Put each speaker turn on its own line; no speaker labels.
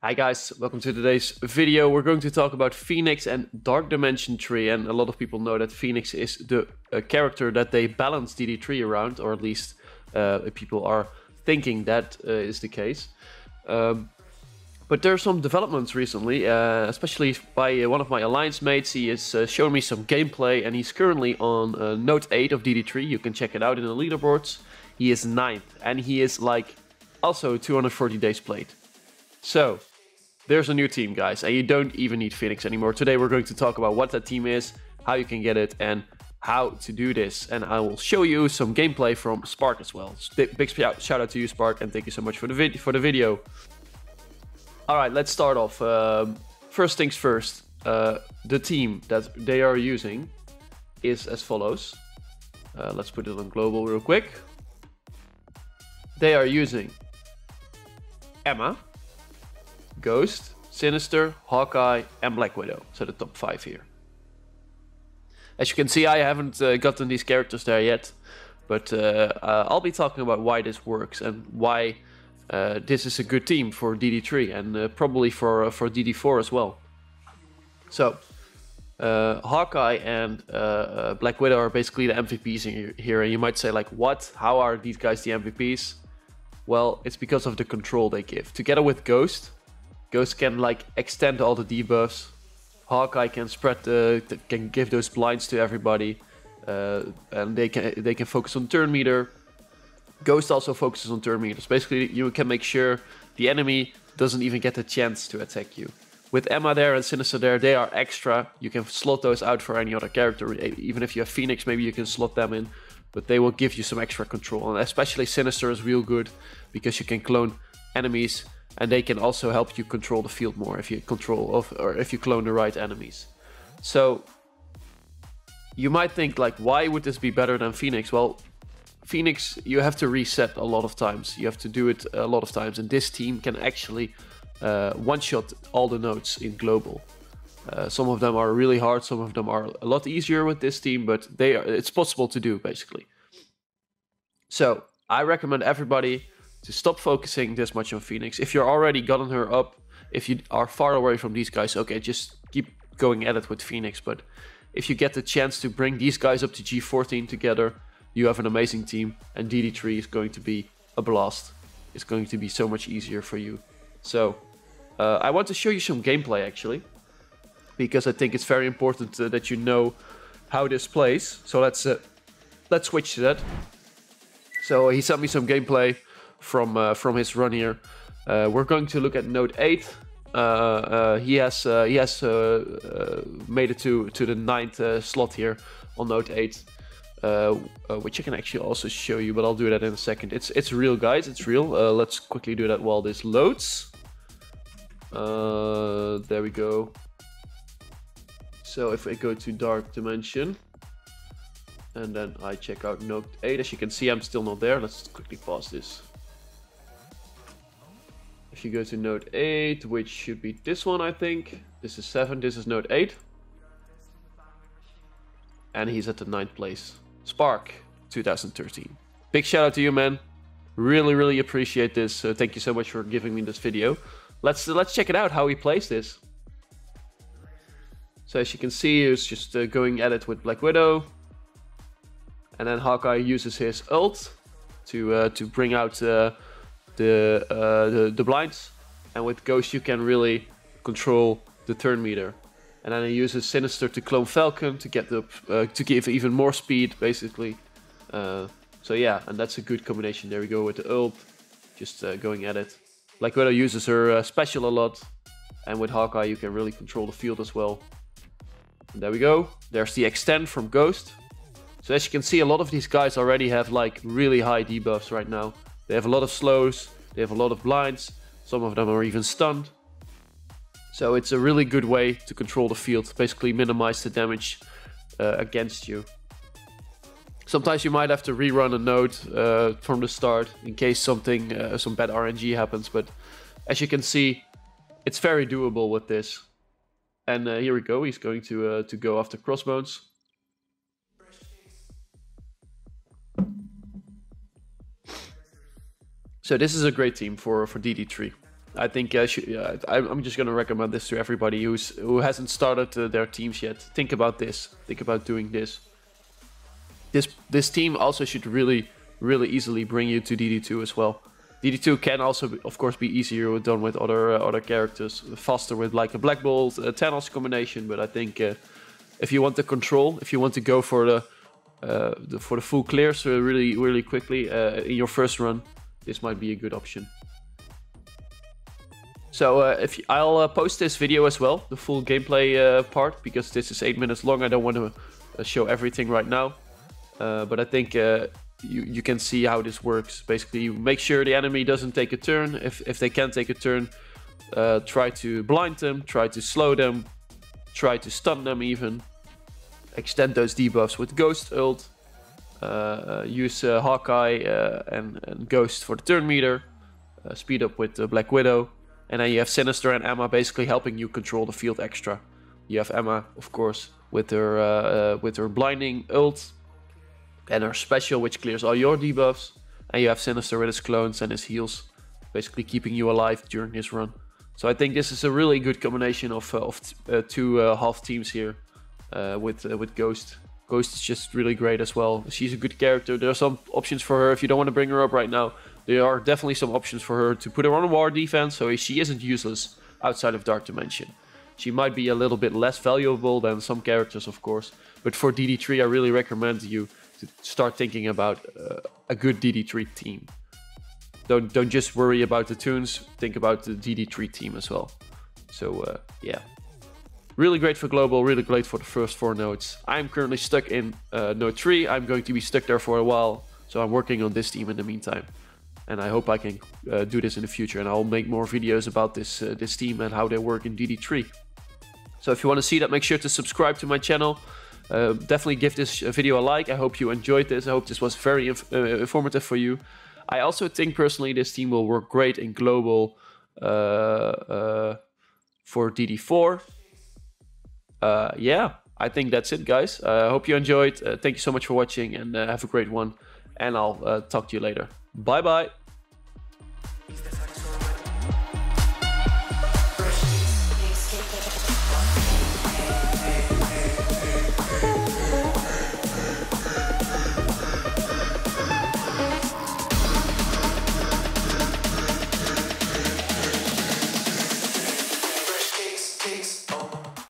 Hi guys, welcome to today's video. We're going to talk about Phoenix and Dark Dimension Tree, and a lot of people know that Phoenix is the character that they balance DD3 around, or at least people are thinking that is the case. But there are some developments recently, especially by one of my alliance mates. He has shown me some gameplay, and he's currently on Note 8 of DD3. You can check it out in the leaderboards. He is 9th, and he is like also 240 days played. So there's a new team, guys, and you don't even need Phoenix anymore. Today we're going to talk about what that team is, how you can get it, and how to do this. And I will show you some gameplay from Spark as well. Big shout out to you, Spark, and thank you so much for the video. All right, let's start off. First things first, the team that they are using is as follows. Let's put it on global real quick. They are using Emma, Ghost, Sinister, Hawkeye, and Black Widow. So the top 5 here. As you can see, I haven't gotten these characters there yet, but I'll be talking about why this works and why this is a good team for DD3 and probably for DD4 as well. So Hawkeye and Black Widow are basically the MVPs here, and you might say like, what? How are these guys the MVPs? Well, it's because of the control they give. Together with Ghost can like extend all the debuffs. Hawkeye can can give those blinds to everybody, and they can focus on turn meter. Ghost also focuses on turn meters. Basically, you can make sure the enemy doesn't even get a chance to attack you. With Emma there and Sinister there, they are extra. You can slot those out for any other character. Even if you have Phoenix, maybe you can slot them in, but they will give you some extra control. And especially Sinister is real good because you can clone enemies, and they can also help you control the field more if you if you clone the right enemies. So you might think like, why would this be better than Phoenix? Well, Phoenix, you have to reset a lot of times. You have to do it a lot of times, and this team can actually one-shot all the nodes in global. Some of them are really hard, some of them are a lot easier with this team, but it's possible to do, basically. So I recommend everybody to stop focusing this much on Phoenix. If you're already gotten her up, if you are far away from these guys, okay, just keep going at it with Phoenix. But if you get the chance to bring these guys up to G14 together, you have an amazing team, and DD3 is going to be a blast. It's going to be so much easier for you. So I want to show you some gameplay actually, because I think it's very important that you know how this plays. So let's switch to that. So he sent me some gameplay from his run here. We're going to look at Node 8. He has made it to the 9th slot here on Node 8. Which I can actually also show you, but I'll do that in a second. It's real, guys. It's real. Let's quickly do that while this loads. There we go. So if I go to Dark Dimension, and then I check out Node 8, as you can see, I'm still not there. Let's quickly pause this. If you go to Node 8, which should be this one, I think. This is 7. This is Node 8. And he's at the 9th place. Spark 2013. Big shout out to you, man. Really appreciate this. Thank you so much for giving me this video. Let's check it out, how he plays this. So as you can see, he's just going at it with Black Widow, and then Hawkeye uses his ult to bring out the blinds, and with Ghost you can really control the turn meter. And then he uses Sinister to clone Falcon to get to give even more speed, basically. So yeah, and that's a good combination. There we go with the ult, just going at it. Black Widow uses her special a lot, and with Hawkeye you can really control the field as well. And there we go. There's the extend from Ghost. So as you can see, a lot of these guys already have like really high debuffs right now. They have a lot of slows, they have a lot of blinds, some of them are even stunned. So it's a really good way to control the field, basically minimize the damage against you. Sometimes you might have to rerun a node from the start in case some bad RNG happens, but as you can see, it's very doable with this. And here we go, he's going to go after Crossbones. So this is a great team for DD3. I think I'm just gonna recommend this to everybody who hasn't started their teams yet. Think about this. Think about doing this. This team also should really easily bring you to DD2 as well. DD2 can also, of course, be easier done with other characters, faster with like a Black Bolt, Thanos combination. But I think if you want the control, if you want to go for the full clears really quickly in your first run, this might be a good option. So I'll post this video as well, the full gameplay part, because this is 8 minutes long. I don't want to show everything right now, but I think you can see how this works. Basically, you make sure the enemy doesn't take a turn. If they can take a turn, try to blind them, try to slow them, try to stun them even. Extend those debuffs with Ghost ult. Use Hawkeye and Ghost for the turn meter. Speed up with Black Widow. And then you have Sinister and Emma basically helping you control the field extra. You have Emma, of course, with her blinding ult and her special, which clears all your debuffs. And you have Sinister with his clones and his heals, basically keeping you alive during this run. So I think this is a really good combination of two half teams here with Ghost. Ghost is just really great as well. She's a good character. There are some options for her if you don't want to bring her up right now. There are definitely some options for her to put her on war defense, so she isn't useless outside of Dark Dimension. She might be a little bit less valuable than some characters, of course, but for DD3 I really recommend you to start thinking about a good DD3 team. Don't just worry about the tunes, think about the DD3 team as well. So yeah. Really great for global, really great for the first 4 nodes. I'm currently stuck in node 3, I'm going to be stuck there for a while, so I'm working on this team in the meantime. And I hope I can do this in the future, and I'll make more videos about this team and how they work in DD3. So if you want to see that, make sure to subscribe to my channel. Definitely give this video a like. I hope you enjoyed this. I hope this was very informative for you. I also think personally this team will work great in global for DD4. Yeah, I think that's it, guys. I hope you enjoyed. Thank you so much for watching, and have a great one. And I'll talk to you later. Bye bye.